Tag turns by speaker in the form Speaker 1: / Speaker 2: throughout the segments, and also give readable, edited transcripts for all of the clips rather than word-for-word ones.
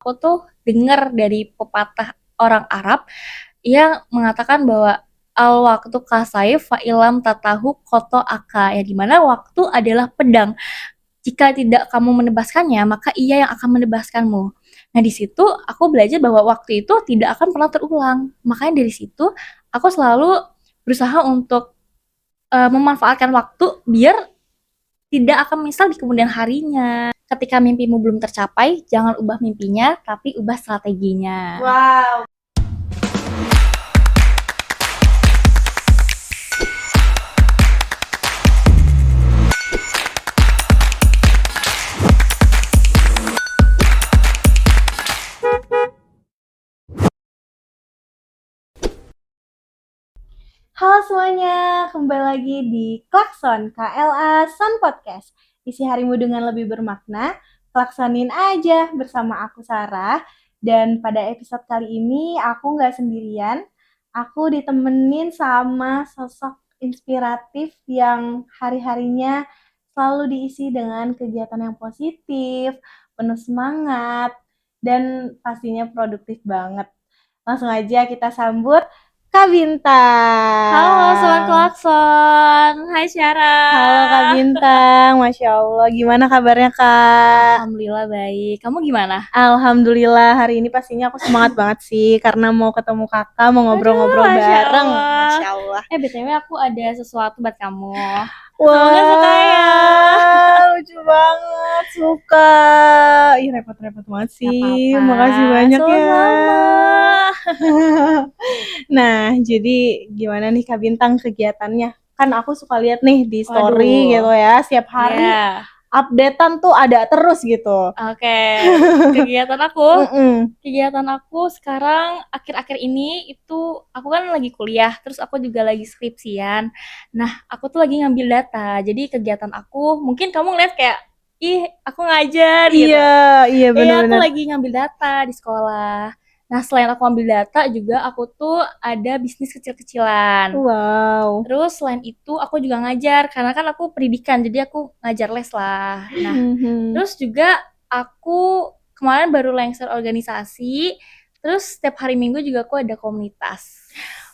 Speaker 1: Aku tuh dengar dari pepatah orang Arab yang mengatakan bahwa al waktu kasayf fa ilam tatahu koto aka, ya dimana waktu adalah pedang. Jika tidak kamu menebaskannya, maka ia yang akan menebaskanmu. Nah, di situ aku belajar bahwa waktu itu tidak akan pernah terulang. Makanya dari situ aku selalu berusaha untuk memanfaatkan waktu biar tidak akan menyesal di kemudian harinya. Ketika mimpimu belum tercapai, jangan ubah mimpinya, tapi ubah strateginya.
Speaker 2: Wow. Halo semuanya, kembali lagi di Klakson KLA Sun Podcast. Isi harimu dengan lebih bermakna, klaksonin aja bersama aku Sarah. Dan pada episode kali ini aku nggak sendirian, aku ditemenin sama sosok inspiratif yang hari-harinya selalu diisi dengan kegiatan yang positif, penuh semangat, dan pastinya produktif banget. Langsung aja kita sambut Kak Bintang.
Speaker 1: Halo Sobat Klakson, hai Syara.
Speaker 2: Halo Kak Bintang, Masya Allah. Gimana kabarnya Kak?
Speaker 1: Alhamdulillah baik, kamu gimana?
Speaker 2: Alhamdulillah, hari ini pastinya aku semangat banget sih, karena mau ketemu kakak, mau ngobrol-ngobrol bareng. Masya Allah.
Speaker 1: BTW aku ada sesuatu buat kamu.
Speaker 2: Wah,
Speaker 1: Semoga suka ya.
Speaker 2: lucu banget, suka. Ih, repot-repot banget sih.
Speaker 1: Gak apa-apa.
Speaker 2: Makasih banyak ya.
Speaker 1: Sama-sama.
Speaker 2: Nah, jadi gimana nih Kak Bintang kegiatannya? Kan aku suka lihat nih di story
Speaker 1: Waduh.
Speaker 2: gitu ya, setiap hari
Speaker 1: Iya.
Speaker 2: updatean tuh ada terus gitu.
Speaker 1: Oke, kegiatan aku sekarang akhir-akhir ini itu aku kan lagi kuliah, terus aku juga lagi skripsian. Nah, aku tuh lagi ngambil data. Jadi kegiatan aku, mungkin kamu ngeliat kayak, ih, aku ngajar gitu.
Speaker 2: Iya, iya
Speaker 1: Iya, aku
Speaker 2: benar-benar.
Speaker 1: lagi ngambil data di sekolah. Nah, selain aku ambil data juga aku tuh ada bisnis kecil-kecilan.
Speaker 2: Wow.
Speaker 1: Terus selain itu aku juga ngajar karena kan aku pendidikan, jadi aku ngajar les lah. Nah, terus juga aku kemarin baru lengser organisasi. Terus setiap hari Minggu juga aku ada komunitas.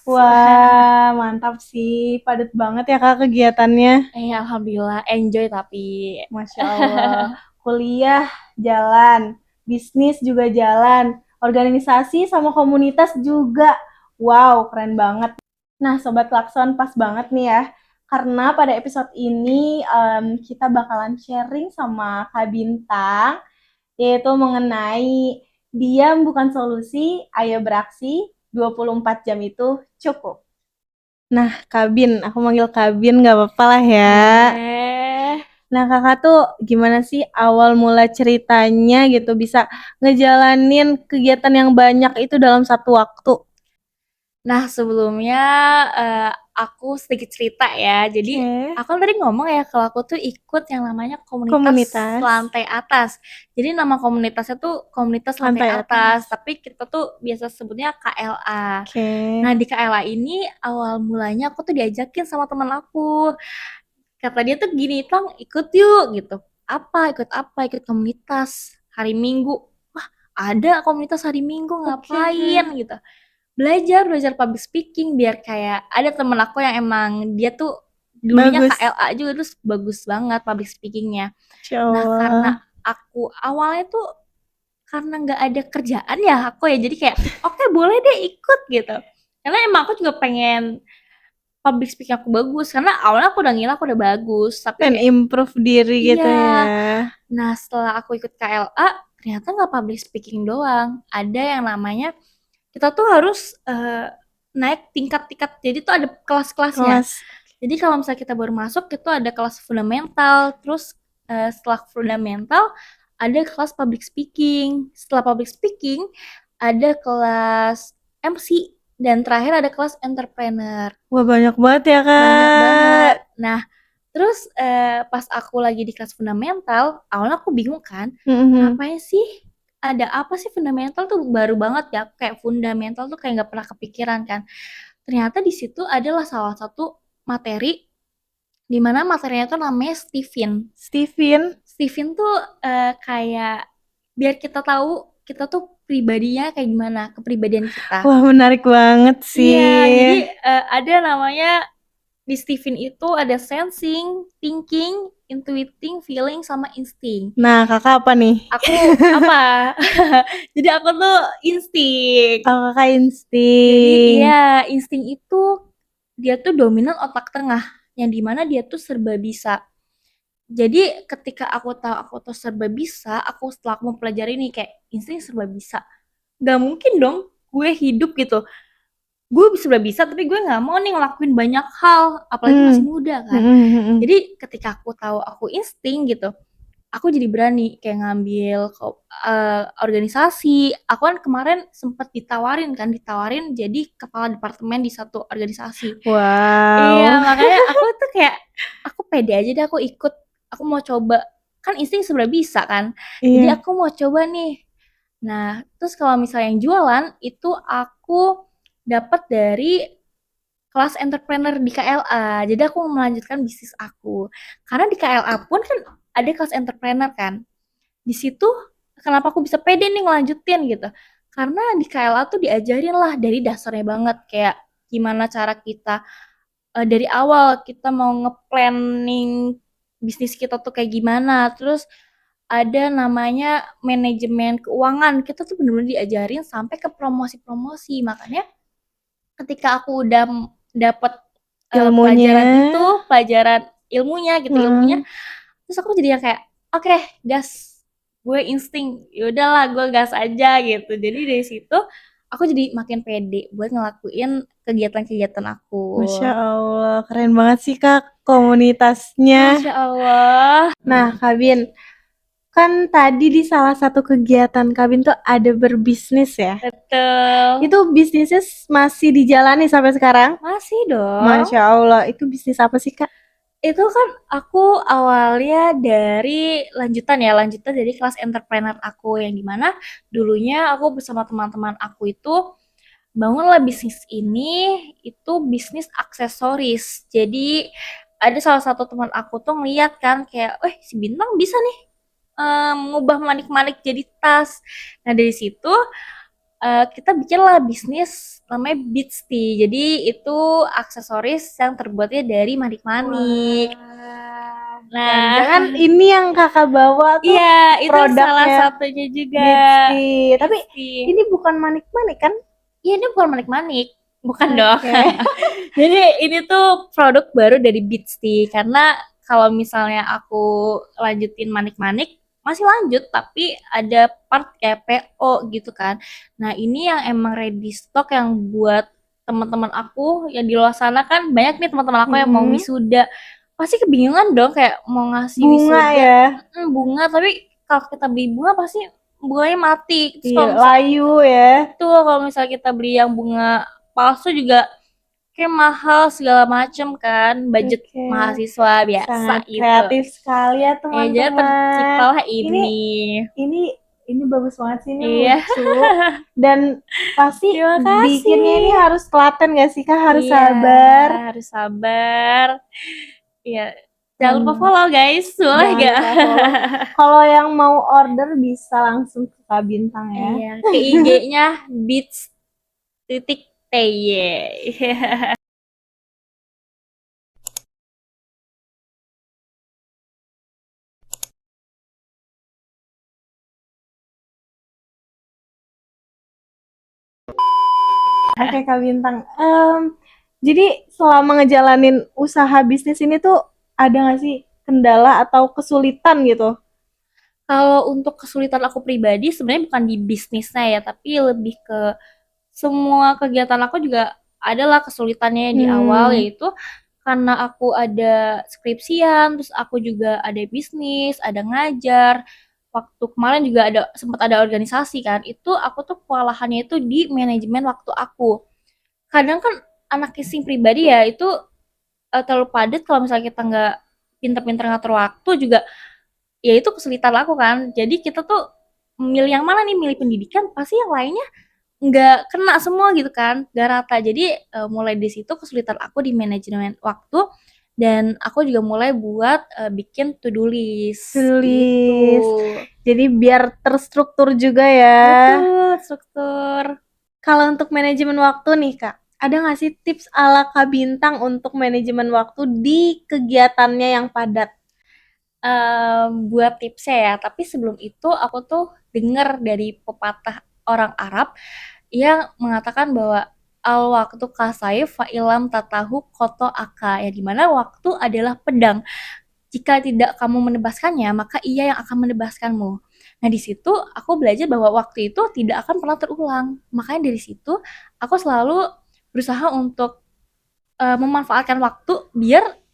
Speaker 2: Wah, mantap sih. Padat banget ya Kak kegiatannya.
Speaker 1: Alhamdulillah enjoy tapi.
Speaker 2: Masya Allah. Kuliah jalan, bisnis juga jalan, organisasi sama komunitas juga. Wow, keren banget. Nah, Sobat Klakson pas banget nih ya. Karena pada episode ini kita bakalan sharing sama Kak Bintang, yaitu mengenai diam bukan solusi, ayo beraksi, 24 jam itu cukup. Nah, Kabin, aku manggil Kabin gak apa-apa lah ya. Nah, kakak tuh gimana sih awal mula ceritanya gitu bisa ngejalanin kegiatan yang banyak itu dalam satu waktu?
Speaker 1: Nah, sebelumnya aku sedikit cerita ya. Jadi aku tadi ngomong ya kalau aku tuh ikut yang namanya komunitas lantai atas. Jadi nama komunitasnya tuh komunitas lantai atas, tapi kita tuh biasa sebutnya KLA. Nah, di KLA ini awal mulanya aku tuh diajakin sama teman aku. Kata dia tuh gini, "Tong, ikut yuk," gitu. Apa? Ikut apa? Ikut komunitas hari Minggu. Wah, ada komunitas hari Minggu ngapain gitu. Belajar public speaking biar kayak ada temen aku yang emang dia tuh dulunya
Speaker 2: Bagus.
Speaker 1: KLA juga terus bagus banget public speakingnya.
Speaker 2: Masya
Speaker 1: Nah, karena
Speaker 2: Allah.
Speaker 1: aku awalnya tuh karena nggak ada kerjaan ya aku ya jadi kayak oke, boleh deh ikut gitu. Karena emang aku juga pengen public speaking aku bagus karena awalnya aku udah ngira aku udah bagus tapi
Speaker 2: Dan
Speaker 1: kayak,
Speaker 2: improve diri gitu
Speaker 1: iya.
Speaker 2: ya.
Speaker 1: Nah, setelah aku ikut KLA ternyata nggak public speaking doang, ada yang namanya kita tuh harus naik tingkat-tingkat, jadi tuh ada kelas-kelasnya. Jadi kalau misalnya kita baru masuk itu ada kelas fundamental, terus setelah fundamental ada kelas public speaking, setelah public speaking ada kelas MC, dan terakhir ada kelas entrepreneur.
Speaker 2: Wah, banyak banget ya Kak.
Speaker 1: Banyak banget. Nah, terus pas aku lagi di kelas fundamental, awalnya aku bingung kan, ngapain sih? Ada apa sih fundamental tuh baru banget ya, kayak fundamental tuh kayak nggak pernah kepikiran kan. Ternyata di situ adalah salah satu materi di mana materinya tuh namanya Stephen. Stephen tuh kayak biar kita tahu kita tuh pribadinya kayak gimana, kepribadian kita.
Speaker 2: Wah, menarik banget sih.
Speaker 1: Iya, jadi ada namanya di Steven itu ada sensing, thinking, intuiting, feeling, sama insting.
Speaker 2: Nah, kakak apa nih?
Speaker 1: Aku apa? Jadi aku tuh insting.
Speaker 2: Oh, kakak
Speaker 1: Jadi
Speaker 2: insting.
Speaker 1: iya, insting itu dia tuh dominan otak tengah, yang dimana dia tuh serba bisa. Jadi ketika aku tahu aku tuh serba bisa, setelah aku mempelajari nih kayak insting serba bisa. Gak mungkin dong gue hidup gitu. Gue serba bisa tapi gue nggak mau nih ngelakuin banyak hal, apalagi masih muda kan. Jadi ketika aku tahu aku insting gitu, aku jadi berani kayak ngambil organisasi. Aku kan kemarin sempat ditawarin jadi kepala departemen di satu organisasi.
Speaker 2: Wow.
Speaker 1: Iya, makanya aku tuh kayak aku pede aja deh, aku ikut. Aku mau coba. Kan insting sebenarnya bisa kan. Jadi
Speaker 2: Iya.
Speaker 1: aku mau coba nih. Nah, terus kalau misalnya yang jualan itu aku dapat dari kelas entrepreneur di KLA. Jadi aku melanjutkan bisnis aku. Karena di KLA pun kan ada kelas entrepreneur kan. Di situ kenapa aku bisa pede nih ngelanjutin gitu. Karena di KLA tuh diajarin lah dari dasarnya banget kayak gimana cara kita dari awal kita mau nge-planning bisnis kita tuh kayak gimana. Terus ada namanya manajemen keuangan. Kita tuh bener-bener diajarin sampai ke promosi-promosi. Makanya ketika aku udah dapat pelajaran itu, pelajaran ilmunya gitu, ilmunya, terus aku jadi yang kayak oke, gas, gue insting, yaudahlah gue gas aja gitu. Jadi dari situ aku jadi makin pede buat ngelakuin kegiatan-kegiatan aku.
Speaker 2: Masya Allah, keren banget sih kak komunitasnya.
Speaker 1: Masya Allah.
Speaker 2: Nah, Kak Bin, kan tadi di salah satu kegiatan Kak Bin tuh ada berbisnis ya.
Speaker 1: Betul.
Speaker 2: Itu bisnisnya masih dijalani sampai sekarang?
Speaker 1: Masih dong.
Speaker 2: Masya Allah, itu bisnis apa sih kak?
Speaker 1: Itu kan aku awalnya dari lanjutan dari kelas entrepreneur aku yang dimana dulunya aku bersama teman-teman aku itu bangunlah bisnis ini, itu bisnis aksesoris. Jadi ada salah satu teman aku tuh ngeliat kan kayak, si Bintang bisa nih mengubah manik-manik jadi tas. Nah dari situ kita bikinlah bisnis namanya Beats Tea. Jadi itu aksesoris yang terbuatnya dari manik-manik.
Speaker 2: Nah, jangan ini yang kakak bawa tuh
Speaker 1: Iya, itu
Speaker 2: produknya
Speaker 1: salah satunya juga.
Speaker 2: Beats Tea. Tapi
Speaker 1: Tea.
Speaker 2: ini bukan manik-manik kan?
Speaker 1: Iya, ini bukan manik-manik. Bukan dong. Jadi ini tuh produk baru dari Beats Tea. Karena kalau misalnya aku lanjutin manik-manik, masih lanjut, tapi ada part kayak PO gitu kan. Nah ini yang emang ready stock yang buat teman-teman aku yang di luar sana kan banyak nih teman-teman aku yang mau wisuda. Pasti kebingungan dong kayak mau ngasih
Speaker 2: Bunga
Speaker 1: wisuda.
Speaker 2: ya?
Speaker 1: Bunga, tapi kalau kita beli bunga pasti bunganya mati. Terus
Speaker 2: Iya,
Speaker 1: kalau misalnya,
Speaker 2: layu ya.
Speaker 1: tuh kalau misalnya kita beli yang bunga palsu juga kayak mahal segala macem kan, budget mahasiswa biasa.
Speaker 2: Sangat
Speaker 1: gitu.
Speaker 2: kreatif sekali ya
Speaker 1: Jadi
Speaker 2: teman-teman.
Speaker 1: terciptalah ini.
Speaker 2: Ini bagus banget sih, ini
Speaker 1: Iya.
Speaker 2: lucu. Dan pasti
Speaker 1: Terima kasih.
Speaker 2: bikinnya ini harus telaten gak sih kak? Harus
Speaker 1: Iya,
Speaker 2: sabar.
Speaker 1: harus sabar. Iya. Jangan lupa follow guys, boleh gak?
Speaker 2: Kalau yang mau order bisa langsung ke Kak Bintang ya.
Speaker 1: Iya, ke IG-nya beats.ty.
Speaker 2: Oke Kak Bintang. Jadi selama ngejalanin usaha bisnis ini tuh ada nggak sih kendala atau kesulitan gitu?
Speaker 1: Kalau untuk kesulitan aku pribadi sebenarnya bukan di bisnisnya ya, tapi lebih ke semua kegiatan aku juga adalah kesulitannya di awal, yaitu karena aku ada skripsian, terus aku juga ada bisnis, ada ngajar. Waktu kemarin juga sempat ada organisasi kan, itu aku tuh kewalahannya itu di manajemen waktu aku. Kadang kan anak casing pribadi ya itu terlalu padat, kalau misalnya kita nggak pinter-pinter ngatur waktu juga ya itu kesulitan aku kan. Jadi kita tuh milih yang mana nih, milih pendidikan pasti yang lainnya nggak kena semua gitu kan, nggak rata. Jadi mulai di situ kesulitan aku di manajemen waktu Dan aku juga mulai buat bikin to-do list.
Speaker 2: To-do list.
Speaker 1: Gitu.
Speaker 2: Jadi biar terstruktur juga ya.
Speaker 1: Betul, struktur.
Speaker 2: Kalau untuk manajemen waktu nih Kak, ada nggak sih tips ala Kak Bintang untuk manajemen waktu di kegiatannya yang padat?
Speaker 1: Buat tipsnya ya, tapi sebelum itu aku tuh denger dari pepatah orang Arab yang mengatakan bahwa al waktu kasayf fa ilam tatahu koto aka, ya dimana waktu adalah pedang. Jika tidak kamu menebaskannya, maka ia yang akan menebaskanmu. Nah, di situ aku belajar bahwa waktu itu tidak akan pernah terulang. Makanya dari situ aku selalu berusaha untuk memanfaatkan waktu biar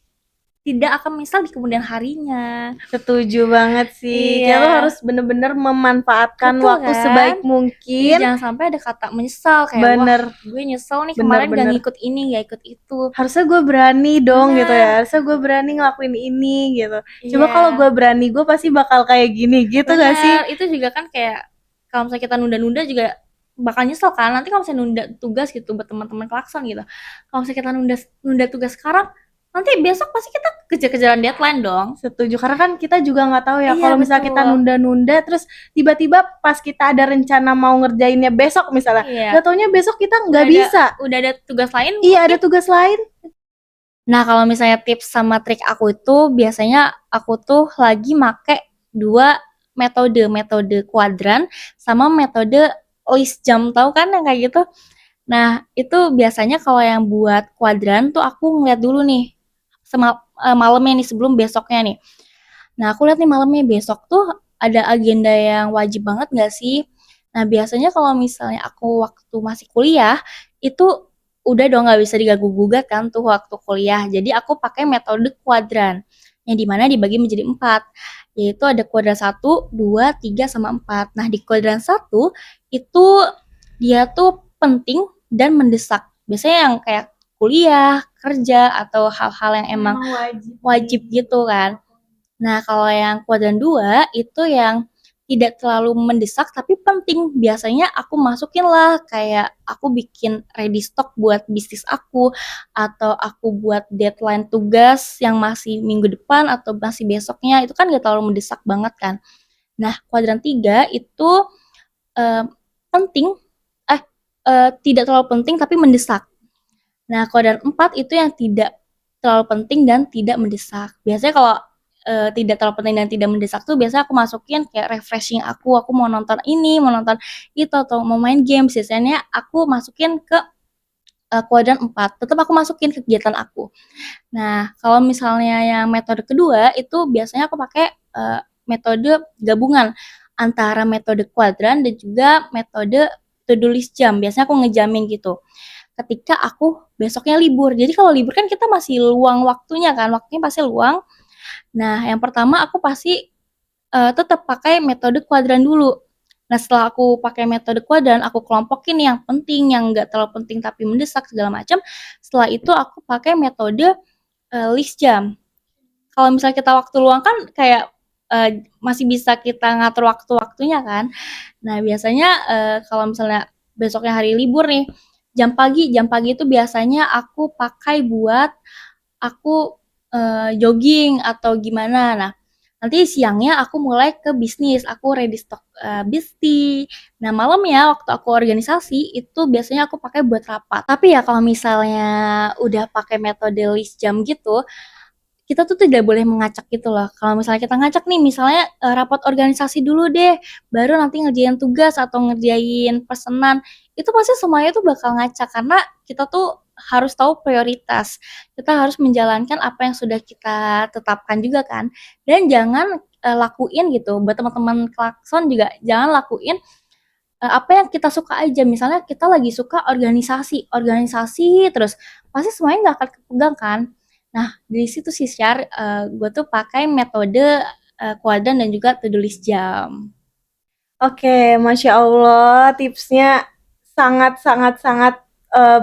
Speaker 1: tidak akan menyesal di kemudian harinya.
Speaker 2: Setuju banget sih. Kita tuh
Speaker 1: Iya.
Speaker 2: harus bener-bener memanfaatkan
Speaker 1: Betul
Speaker 2: waktu
Speaker 1: kan?
Speaker 2: sebaik
Speaker 1: Jadi
Speaker 2: mungkin.
Speaker 1: jangan sampai ada kata menyesal kayak wah
Speaker 2: Bener,
Speaker 1: gue nyesel nih
Speaker 2: bener,
Speaker 1: kemarin gak
Speaker 2: bener.
Speaker 1: ngikut ini, gak ikut itu.
Speaker 2: Harusnya gue berani dong gitu ya.
Speaker 1: Bener.
Speaker 2: Harusnya gue berani ngelakuin ini gitu. Coba
Speaker 1: Iya.
Speaker 2: kalau gue berani, gue pasti bakal kayak gini gitu gak sih?
Speaker 1: Bener. Itu juga kan kayak kalau misalnya kita nunda-nunda juga bakal nyesel kan. Nanti kalau misalnya nunda tugas gitu buat teman-teman klakson gitu. Kalau misalnya kita nunda nunda tugas sekarang, nanti besok pasti kita kejar-kejaran deadline dong.
Speaker 2: Setuju, karena kan kita juga nggak tahu ya
Speaker 1: Iya,
Speaker 2: kalau misalnya kita
Speaker 1: betul.
Speaker 2: nunda-nunda terus tiba-tiba pas kita ada rencana mau ngerjainnya besok misalnya,
Speaker 1: Iya.
Speaker 2: nggak taunya besok kita nggak bisa.
Speaker 1: Udah ada tugas lain.
Speaker 2: Iya, ada tugas lain.
Speaker 1: Nah, kalau misalnya tips sama trik aku itu biasanya aku tuh lagi make 2 metode, metode kuadran sama metode list jam, tahu kan yang kayak gitu? Nah, itu biasanya kalau yang buat kuadran tuh aku ngeliat dulu nih malamnya nih sebelum besoknya nih. Nah, aku lihat nih malamnya besok tuh ada agenda yang wajib banget nggak sih? Nah, biasanya kalau misalnya aku waktu masih kuliah, itu udah dong nggak bisa diganggu-gugat kan tuh waktu kuliah. Jadi aku pakai metode kuadran, yang dimana dibagi menjadi 4, yaitu ada kuadran 1, 2, 3, sama 4. Nah, di kuadran 1, itu dia tuh penting dan mendesak. Biasanya yang kayak kuliah, kerja, atau hal-hal yang emang wajib gitu kan. Nah, kalau yang kuadran 2 itu yang tidak terlalu mendesak tapi penting. Biasanya aku masukin lah kayak aku bikin ready stock buat bisnis aku atau aku buat deadline tugas yang masih minggu depan atau masih besoknya, itu kan gak terlalu mendesak banget kan. Nah, kuadran 3 itu eh, penting tidak terlalu penting tapi mendesak. Nah, kuadran 4 itu yang tidak terlalu penting dan tidak mendesak. Biasanya kalau tidak terlalu penting dan tidak mendesak tuh biasanya aku masukin kayak refreshing aku mau nonton ini, mau nonton itu, atau mau main game. Biasanya aku masukin ke kuadran 4. Tetap aku masukin kegiatan aku. Nah, kalau misalnya yang metode kedua itu biasanya aku pakai metode gabungan antara metode kuadran dan juga metode to-do list jam. Biasanya aku ngejamin gitu ketika aku besoknya libur. Jadi kalau libur kan kita masih luang waktunya kan, waktunya pasti luang. Nah, yang pertama aku pasti tetap pakai metode kuadran dulu. Nah, setelah aku pakai metode kuadran, aku kelompokin yang penting, yang nggak terlalu penting tapi mendesak segala macam. Setelah itu aku pakai metode list jam. Kalau misalnya kita waktu luang kan kayak masih bisa kita ngatur waktu-waktunya kan. Nah, biasanya kalau misalnya besoknya hari libur nih, jam pagi itu biasanya aku pakai buat aku jogging atau gimana. Nah, nanti siangnya aku mulai ke bisnis, aku ready stock bisnis. Nah, malamnya waktu aku organisasi itu biasanya aku pakai buat rapat. Tapi ya kalau misalnya udah pakai metode list jam gitu, kita tuh tidak boleh mengacak gitu loh. Kalau misalnya kita ngacak nih, misalnya rapat organisasi dulu deh, baru nanti ngerjain tugas atau ngerjain pesanan, itu pasti semuanya tuh bakal ngacak karena kita tuh harus tahu prioritas. Kita harus menjalankan apa yang sudah kita tetapkan juga kan. Dan jangan lakuin gitu. Buat teman-teman klakson juga jangan lakuin apa yang kita suka aja. Misalnya kita lagi suka organisasi terus pasti semuanya nggak akan kepegang kan. Nah, dari situ sih share gue tuh pakai metode kuadran dan juga to-do list jam.
Speaker 2: Oke, Masya Allah, tipsnya sangat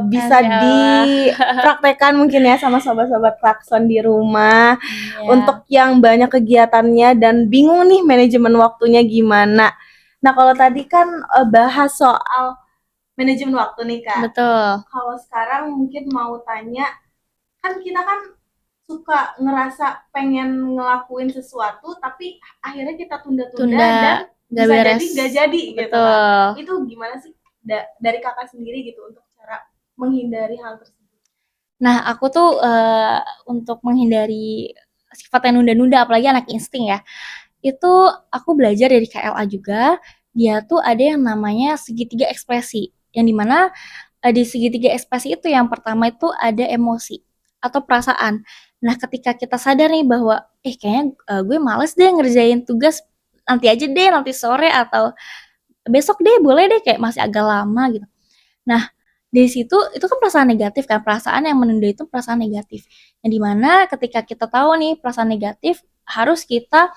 Speaker 2: bisa
Speaker 1: Masya Allah.
Speaker 2: dipraktekkan mungkin ya sama sobat-sobat klakson di rumah.
Speaker 1: Iya.
Speaker 2: Untuk yang banyak kegiatannya dan bingung nih manajemen waktunya gimana. Nah, kalau tadi kan bahas soal manajemen waktu nih Kak.
Speaker 1: Betul.
Speaker 2: Kalau sekarang mungkin mau tanya, kan kita kan suka ngerasa pengen ngelakuin sesuatu tapi akhirnya kita tunda-tunda
Speaker 1: Tunda,
Speaker 2: dan
Speaker 1: nggak
Speaker 2: bisa
Speaker 1: beres.
Speaker 2: jadi nggak jadi gitu
Speaker 1: Betul.
Speaker 2: kan. Itu gimana sih dari kakak sendiri gitu untuk cara menghindari hal tersebut?
Speaker 1: Nah, aku tuh untuk menghindari sifat yang nunda-nunda, apalagi anak insting ya, itu aku belajar dari KLA juga. Dia tuh ada yang namanya segitiga ekspresi, yang dimana di segitiga ekspresi itu yang pertama itu ada emosi atau perasaan. Nah, ketika kita sadar nih bahwa, kayaknya gue males deh ngerjain tugas, nanti aja deh, nanti sore atau besok deh, boleh deh, kayak masih agak lama gitu. Nah, dari situ itu kan perasaan negatif kan, perasaan yang menunda itu perasaan negatif. Yang dimana ketika kita tahu nih perasaan negatif, harus kita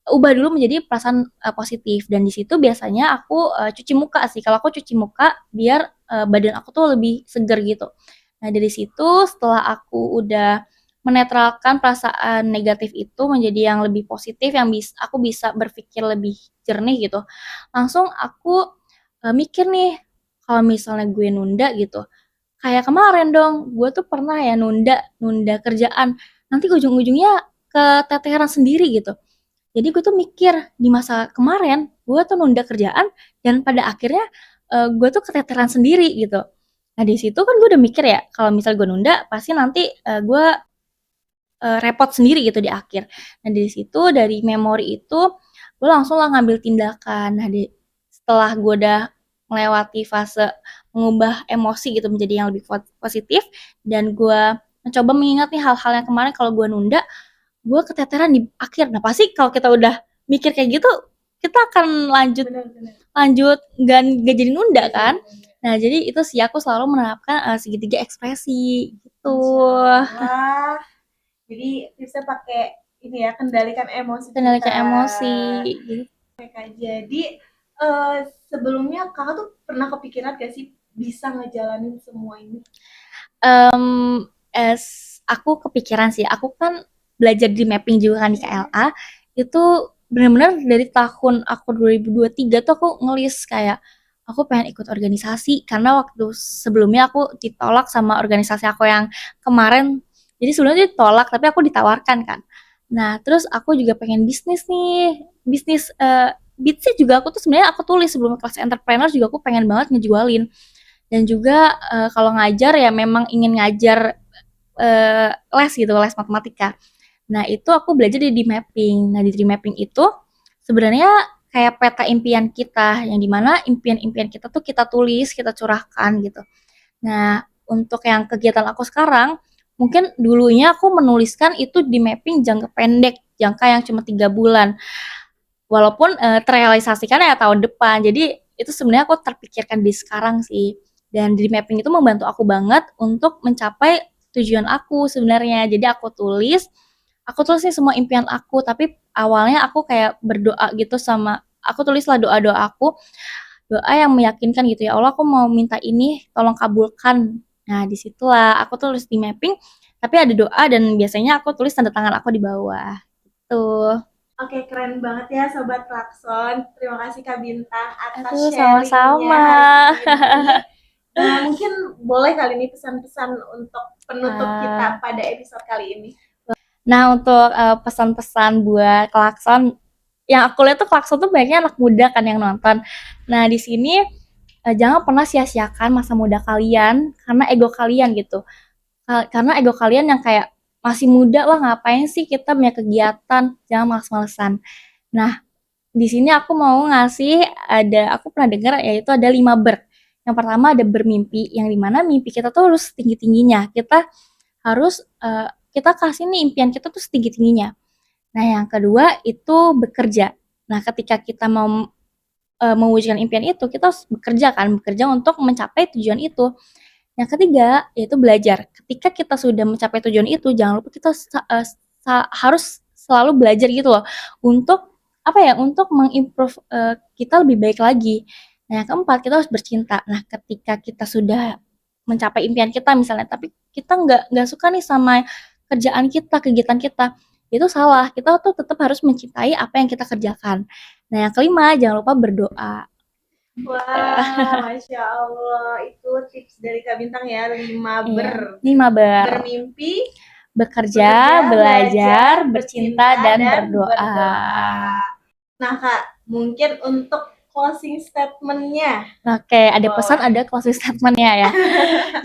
Speaker 1: ubah dulu menjadi perasaan positif. Dan di situ biasanya aku cuci muka sih. Kalau aku cuci muka biar badan aku tuh lebih seger gitu. Nah, dari situ setelah aku udah menetralkan perasaan negatif itu menjadi yang lebih positif, yang aku bisa berpikir lebih jernih gitu. Langsung aku mikir nih, kalau misalnya gue nunda gitu, kayak kemarin dong, gue tuh pernah ya nunda nunda kerjaan, nanti ujung-ujungnya keteteran sendiri gitu. Jadi gue tuh mikir, di masa kemarin gue tuh nunda kerjaan dan pada akhirnya gue tuh keteteran sendiri gitu. Nah di situ kan gue udah mikir ya, kalau misal gue nunda pasti nanti gue repot sendiri gitu di akhir. Nah dari situ, dari memori itu gue langsung lah ngambil tindakan. Nah setelah gue udah melewati fase mengubah emosi gitu menjadi yang lebih positif, dan gue mencoba mengingat nih hal-hal yang kemarin kalau gue nunda, gue keteteran di akhir. Nah pasti kalau kita udah mikir kayak gitu, kita akan lanjut
Speaker 2: Benar-benar.
Speaker 1: lanjut nggak jadi nunda kan. Nah jadi itu sih aku selalu menerapkan segitiga ekspresi gitu.
Speaker 2: Wah, jadi tipsnya pakai ini ya, kendalikan emosi
Speaker 1: Kendalikan
Speaker 2: kita.
Speaker 1: emosi gitu.
Speaker 2: Oke, Kak. Jadi sebelumnya kakak tuh pernah kepikiran gak sih bisa ngejalanin semua ini?
Speaker 1: um, aku kepikiran sih, aku kan belajar di mapping juga kan di KLA, itu benar-benar dari tahun aku 2023 tuh aku ngelis kayak aku pengen ikut organisasi, karena waktu sebelumnya aku ditolak sama organisasi aku yang kemarin. Jadi sebelumnya ditolak tapi aku ditawarkan kan. Nah terus aku juga pengen bisnis nih, bisnis Bitsy juga aku tuh sebenarnya aku tulis sebelum kelas entrepreneur juga aku pengen banget ngejualin. Dan juga kalau ngajar ya memang ingin ngajar les gitu, les matematika. Nah itu aku belajar di mapping. Nah di mapping itu sebenarnya kayak peta impian kita, yang dimana impian-impian kita tuh kita tulis, kita curahkan gitu. Nah untuk yang kegiatan aku sekarang, mungkin dulunya aku menuliskan itu di mapping jangka pendek, jangka yang cuma 3 bulan. Walaupun terrealisasikan ya tahun depan. Jadi itu sebenarnya aku terpikirkan di sekarang sih. Dan di mapping itu membantu aku banget untuk mencapai tujuan aku sebenarnya. Jadi aku tulis nih semua impian aku, tapi awalnya aku kayak berdoa gitu, sama aku tulislah doa-doa aku, doa yang meyakinkan gitu, ya Allah aku mau minta ini, tolong kabulkan. Nah disitulah aku tulis di mapping, tapi ada doa dan biasanya aku tulis tanda tangan aku di bawah. Tuh.
Speaker 2: Oke, keren banget ya Sobat Klakson. Terima kasih Kak Bintang atas
Speaker 1: Aduh,
Speaker 2: sharingnya
Speaker 1: sama-sama.
Speaker 2: hari ini. Mungkin boleh kali ini pesan-pesan untuk penutup kita pada episode kali ini.
Speaker 1: Nah, untuk pesan-pesan buat Klakson, yang aku lihat tuh Klakson tuh banyaknya anak muda kan yang nonton. Nah, di sini jangan pernah sia-siakan masa muda kalian karena ego kalian gitu. Karena ego kalian yang kayak masih muda, wah ngapain sih kita punya kegiatan, jangan males-malesan. Nah, di sini aku mau ngasih, aku pernah dengar yaitu ada 5 Yang pertama ada bermimpi, yang dimana mimpi kita tuh harus tinggi-tingginya. Kita harus kita kasih nih impian kita tuh setinggi-tingginya. Nah, yang kedua itu bekerja. Nah, ketika kita mau mewujudkan impian itu, kita harus bekerja untuk mencapai tujuan itu. Yang ketiga yaitu belajar. Ketika kita sudah mencapai tujuan itu, jangan lupa kita harus selalu belajar gitu loh, untuk apa ya, untuk mengimprove kita lebih baik lagi. Nah, yang keempat kita harus bercinta. Nah, ketika kita sudah mencapai impian kita misalnya, tapi kita nggak suka nih sama kerjaan kita, kegiatan kita, itu salah. Kita tuh tetap harus mencintai apa yang kita kerjakan. Nah, yang kelima jangan lupa berdoa.
Speaker 2: Wah, Masya Allah. Itu tips dari Kak Bintang ya. 5
Speaker 1: Iya, 5
Speaker 2: bermimpi,
Speaker 1: bekerja, belajar, bercinta, dan berdoa.
Speaker 2: Nah Kak, mungkin untuk closing statement-nya.
Speaker 1: Oke, ada pesan, ada closing statement-nya ya.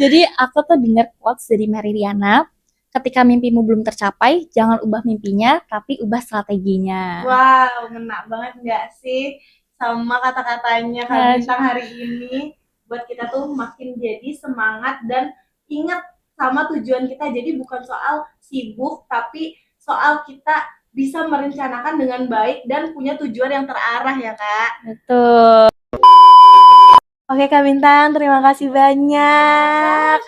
Speaker 1: Jadi aku tuh dengar quotes dari Meridiana, ketika mimpimu belum tercapai, jangan ubah mimpinya, tapi ubah strateginya.
Speaker 2: Wow, ngena banget nggak sih sama kata-katanya Kak Bintang hari ini? Buat kita tuh makin jadi semangat dan ingat sama tujuan kita. Jadi bukan soal sibuk, tapi soal kita bisa merencanakan dengan baik dan punya tujuan yang terarah ya Kak.
Speaker 1: Betul.
Speaker 2: Oke Kak Bintang, terima kasih banyak.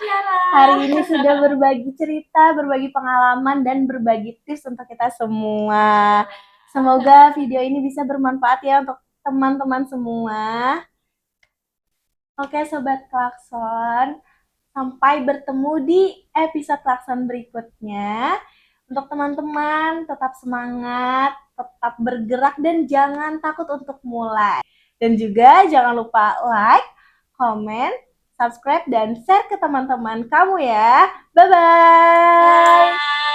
Speaker 2: Hari ini sudah berbagi cerita, berbagi pengalaman, dan berbagi tips untuk kita semua. Semoga video ini bisa bermanfaat ya untuk teman-teman semua. Oke Sobat Klakson, sampai bertemu di episode Klakson berikutnya. Untuk teman-teman, tetap semangat, tetap bergerak, dan jangan takut untuk mulai. Dan juga jangan lupa like, komen, subscribe, dan share ke teman-teman kamu ya. Bye-bye!